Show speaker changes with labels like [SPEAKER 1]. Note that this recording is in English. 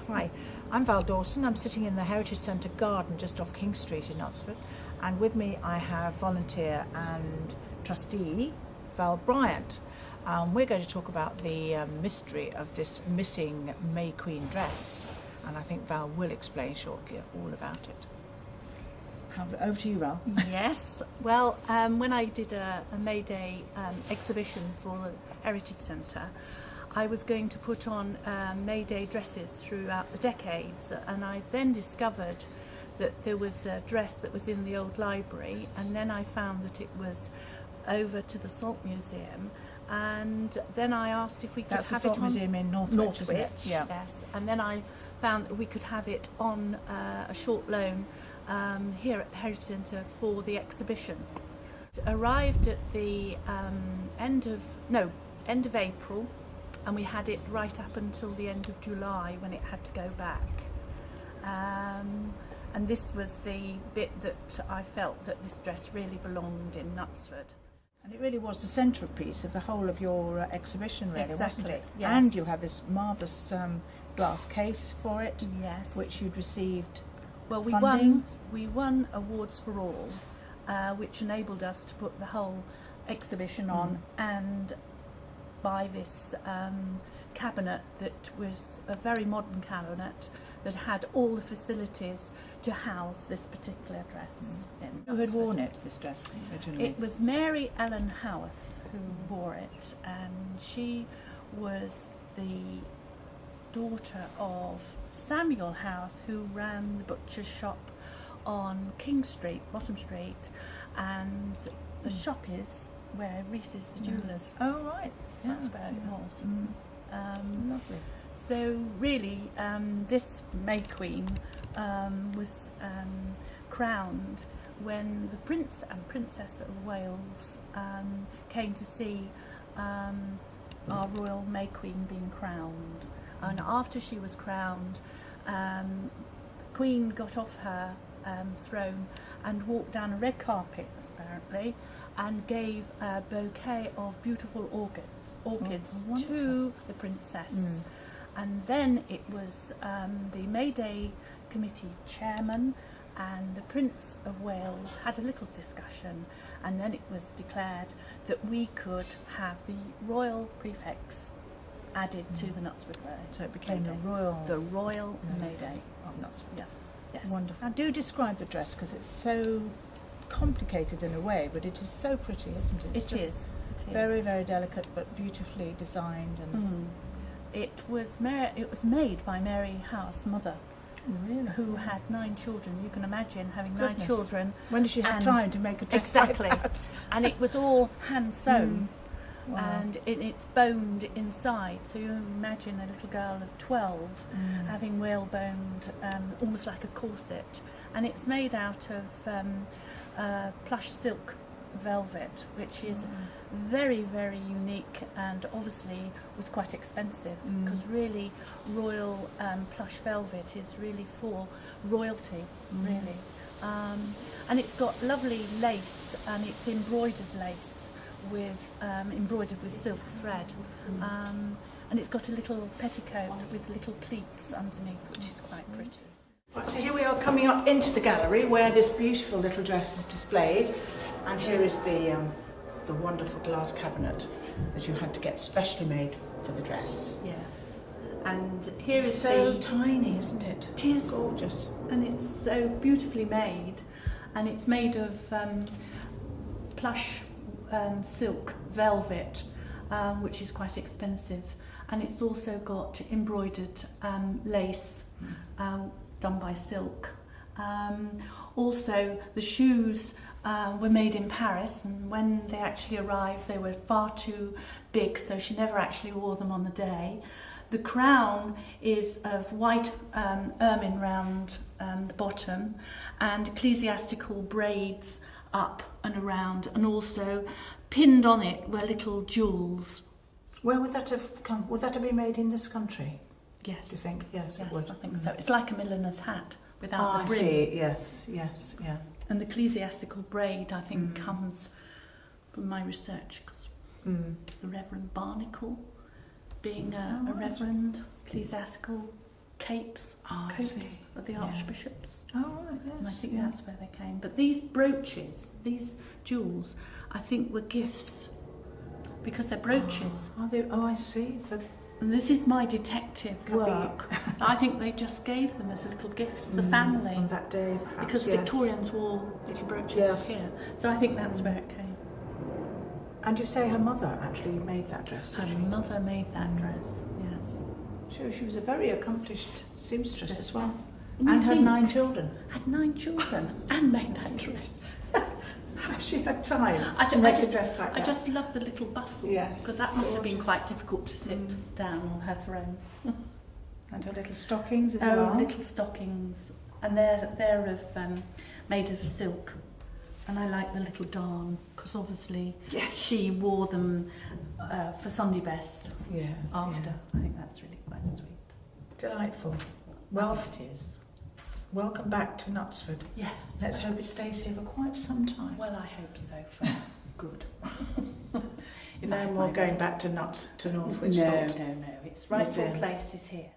[SPEAKER 1] Hi, I'm Val Dawson. I'm sitting in the Heritage Centre garden just off King Street in Knutsford, and with me I have volunteer and trustee Val Bryant. We're going to talk about the mystery of this missing May Queen dress, and I think Val will explain shortly all about it. Over to you, Val.
[SPEAKER 2] Yes, well, when I did a May Day exhibition for the Heritage Centre, I was going to put on May Day dresses throughout the decades, and I then discovered that there was a dress that was in the old library, and then I found that it was over to the Salt Museum, and then I asked if we could
[SPEAKER 1] That's
[SPEAKER 2] have
[SPEAKER 1] the
[SPEAKER 2] it
[SPEAKER 1] Salt
[SPEAKER 2] on
[SPEAKER 1] Museum in Northwich, isn't it? Yeah.
[SPEAKER 2] Yes, and then I found that we could have it on a short loan here at the Heritage Centre for the exhibition. It arrived at the end of April, and we had it right up until the end of July when it had to go back. And this was the bit that I felt that this dress really belonged in Knutsford.
[SPEAKER 1] And it really was the centrepiece of the whole of your exhibition, really,
[SPEAKER 2] Exactly,
[SPEAKER 1] wasn't it?
[SPEAKER 2] yes.
[SPEAKER 1] And you have this marvellous glass case for it,
[SPEAKER 2] Yes.
[SPEAKER 1] which you'd received.
[SPEAKER 2] Well,
[SPEAKER 1] funding.
[SPEAKER 2] we won Awards for All, which enabled us to put the whole exhibition on and buy this cabinet that was a very modern cabinet that had all the facilities to house this particular dress.
[SPEAKER 1] Who had worn it, this dress, originally?
[SPEAKER 2] It was Mary Ellen Howarth who wore it, and she was the daughter of Samuel Howarth, who ran the butcher's shop on King Street, Bottom Street, and the shop is where Reese's the jewellers.
[SPEAKER 1] Oh, right. Yeah.
[SPEAKER 2] That's where it was.
[SPEAKER 1] Lovely.
[SPEAKER 2] So really, this May Queen was crowned when the Prince and Princess of Wales came to see our Royal May Queen being crowned. And after she was crowned, the Queen got off her throne and walked down a red carpet, apparently, and gave a bouquet of beautiful orchids to the princess. And then it was the May Day Committee chairman and the Prince of Wales had a little discussion, and then it was declared that we could have the royal prefix added to the Knutsford May.
[SPEAKER 1] So it became
[SPEAKER 2] May Day.
[SPEAKER 1] the
[SPEAKER 2] Royal May Day
[SPEAKER 1] of Knutsford.
[SPEAKER 2] Yeah. Yes.
[SPEAKER 1] Wonderful. Now, do describe the dress, because it's so complicated in a way, but it is so pretty, isn't it?
[SPEAKER 2] It is.
[SPEAKER 1] Very, very delicate, but beautifully designed. And
[SPEAKER 2] It was made by Mary Howarth's mother,
[SPEAKER 1] really,
[SPEAKER 2] who had 9 children. You can imagine having
[SPEAKER 1] Goodness.
[SPEAKER 2] 9 children.
[SPEAKER 1] When did she have
[SPEAKER 2] and-
[SPEAKER 1] time to make a dress
[SPEAKER 2] Exactly.
[SPEAKER 1] like that?
[SPEAKER 2] And it was all hand sewn.
[SPEAKER 1] Wow.
[SPEAKER 2] And it's boned inside, so you imagine a little girl of 12 having whaleboned, almost like a corset, and it's made out of plush silk velvet, which is very, very unique and obviously was quite expensive, because really royal plush velvet is really for royalty, really. And it's got lovely lace, and it's embroidered lace with embroidered with silk thread, and it's got a little petticoat with little pleats underneath, which is quite pretty.
[SPEAKER 1] Right, so here we are coming up into the gallery where this beautiful little dress is displayed, and here is the wonderful glass cabinet that you had to get specially made for the dress.
[SPEAKER 2] Yes, and here
[SPEAKER 1] It's
[SPEAKER 2] is
[SPEAKER 1] so
[SPEAKER 2] the
[SPEAKER 1] tiny, isn't it?
[SPEAKER 2] It is.
[SPEAKER 1] Gorgeous.
[SPEAKER 2] And it's so beautifully made, and it's made of plush silk velvet, which is quite expensive, and it's also got embroidered lace done by silk. Also, the shoes were made in Paris, and when they actually arrived they were far too big, so she never actually wore them on the day. The crown is of white ermine round the bottom, and ecclesiastical braids up and around, and also pinned on it were little jewels.
[SPEAKER 1] Where would that have come? Would that have been made in this country?
[SPEAKER 2] Yes.
[SPEAKER 1] Do you think? Yes,
[SPEAKER 2] Yes,
[SPEAKER 1] it would.
[SPEAKER 2] I think so. It's like a milliner's hat without the brim.
[SPEAKER 1] I see. Yes, yes, yeah.
[SPEAKER 2] And the ecclesiastical braid, I think, comes from my research, because the Reverend Barnacle, being a reverend, ecclesiastical capes,
[SPEAKER 1] Oh, I
[SPEAKER 2] coats
[SPEAKER 1] see.
[SPEAKER 2] of the
[SPEAKER 1] Yeah.
[SPEAKER 2] archbishops.
[SPEAKER 1] Oh, right, yes.
[SPEAKER 2] And I think
[SPEAKER 1] yeah.
[SPEAKER 2] that's where they came. But these brooches, these jewels, I think were gifts because they're brooches.
[SPEAKER 1] Oh, I see. So
[SPEAKER 2] And this is my detective
[SPEAKER 1] Could be-
[SPEAKER 2] work. I think they just gave them as little gifts, the family.
[SPEAKER 1] on that day, perhaps.
[SPEAKER 2] Because
[SPEAKER 1] yes.
[SPEAKER 2] Victorians wore little brooches
[SPEAKER 1] Yes.
[SPEAKER 2] up here. So I think that's where it came.
[SPEAKER 1] And you say her mother actually made that dress,
[SPEAKER 2] Her
[SPEAKER 1] did she?
[SPEAKER 2] mother made that dress, yes.
[SPEAKER 1] She was a very accomplished seamstress as well.
[SPEAKER 2] And you
[SPEAKER 1] And had
[SPEAKER 2] think-
[SPEAKER 1] 9 children.
[SPEAKER 2] Had 9 children and made that dress.
[SPEAKER 1] How she had time
[SPEAKER 2] I
[SPEAKER 1] to
[SPEAKER 2] ju-
[SPEAKER 1] make
[SPEAKER 2] I
[SPEAKER 1] a dress like
[SPEAKER 2] I
[SPEAKER 1] that.
[SPEAKER 2] just love the little bustle.
[SPEAKER 1] Yes,
[SPEAKER 2] Because that must have been
[SPEAKER 1] gorgeous.
[SPEAKER 2] quite difficult to sit down on her throne.
[SPEAKER 1] And her little stockings as
[SPEAKER 2] Oh,
[SPEAKER 1] well.
[SPEAKER 2] little stockings. And they're of made of silk. And I like the little darn because obviously
[SPEAKER 1] Yes.
[SPEAKER 2] she wore them for Sunday best
[SPEAKER 1] Yes.
[SPEAKER 2] after.
[SPEAKER 1] yeah.
[SPEAKER 2] I think that's really quite sweet.
[SPEAKER 1] Delightful. Well, it is. Welcome back to Knutsford.
[SPEAKER 2] Yes.
[SPEAKER 1] Let's hope it stays here for quite some time.
[SPEAKER 2] Well, I hope so. For good. If I
[SPEAKER 1] No
[SPEAKER 2] have
[SPEAKER 1] more
[SPEAKER 2] my
[SPEAKER 1] going
[SPEAKER 2] way.
[SPEAKER 1] back to Northwich
[SPEAKER 2] No,
[SPEAKER 1] Salt.
[SPEAKER 2] no, no. It's rightful
[SPEAKER 1] Museum.
[SPEAKER 2] place is here.